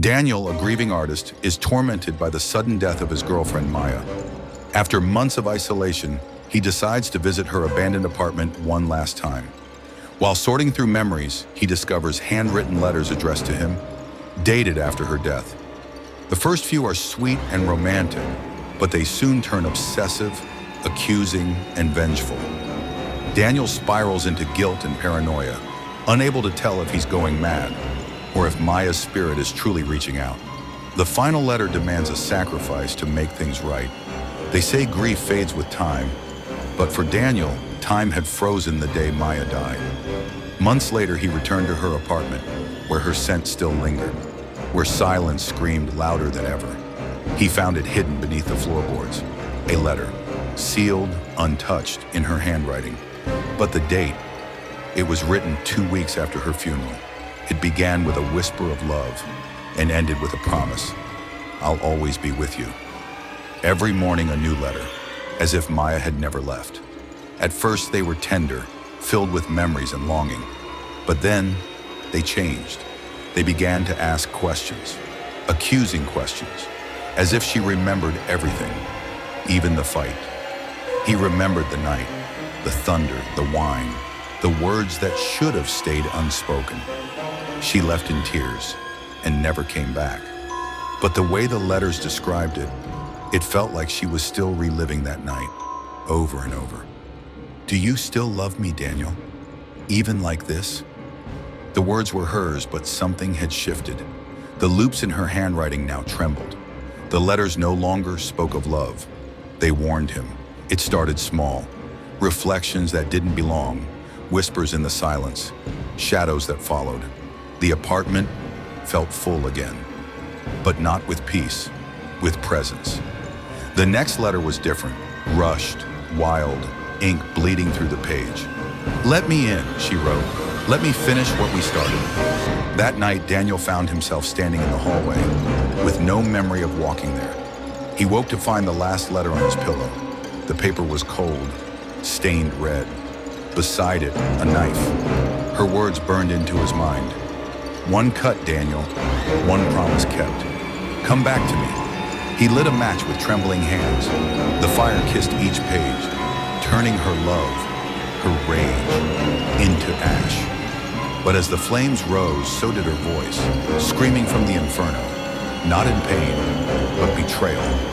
Daniel, a grieving artist, is tormented by the sudden death of his girlfriend, Maya. After months of isolation, he decides to visit her abandoned apartment one last time. While sorting through memories, he discovers handwritten letters addressed to him, dated after her death. The first few are sweet and romantic, but they soon turn obsessive, accusing, and vengeful. Daniel spirals into guilt and paranoia, unable to tell if he's going mad or if Maya's spirit is truly reaching out. The final letter demands a sacrifice to make things right. They say grief fades with time, but for Daniel, time had frozen the day Maya died. Months later, he returned to her apartment, where her scent still lingered, where silence screamed louder than ever. He found it hidden beneath the floorboards, a letter, sealed, untouched, in her handwriting. But the date, it was written 2 weeks after her funeral. It began with a whisper of love and ended with a promise. I'll always be with you. Every morning a new letter, as if Maya had never left. At first they were tender, filled with memories and longing. But then they changed. They began to ask questions, accusing questions, as if she remembered everything, even the fight. He remembered the night, the thunder, the wine, the words that should have stayed unspoken. She left in tears and never came back. But the way the letters described it, it felt like she was still reliving that night, over and over. Do you still love me, Daniel? Even like this? The words were hers, but something had shifted. The loops in her handwriting now trembled. The letters no longer spoke of love. They warned him. It started small. Reflections that didn't belong, whispers in the silence, shadows that followed. The apartment felt full again, but not with peace, with presence. The next letter was different, rushed, wild, ink bleeding through the page. Let me in, she wrote. Let me finish what we started. That night, Daniel found himself standing in the hallway with no memory of walking there. He woke to find the last letter on his pillow. The paper was cold, stained red. Beside it, a knife. Her words burned into his mind. One cut, Daniel. One promise kept. Come back to me. He lit a match with trembling hands. The fire kissed each page, turning her love, her rage, into ash. But as the flames rose, so did her voice, screaming from the inferno, not in pain, but betrayal.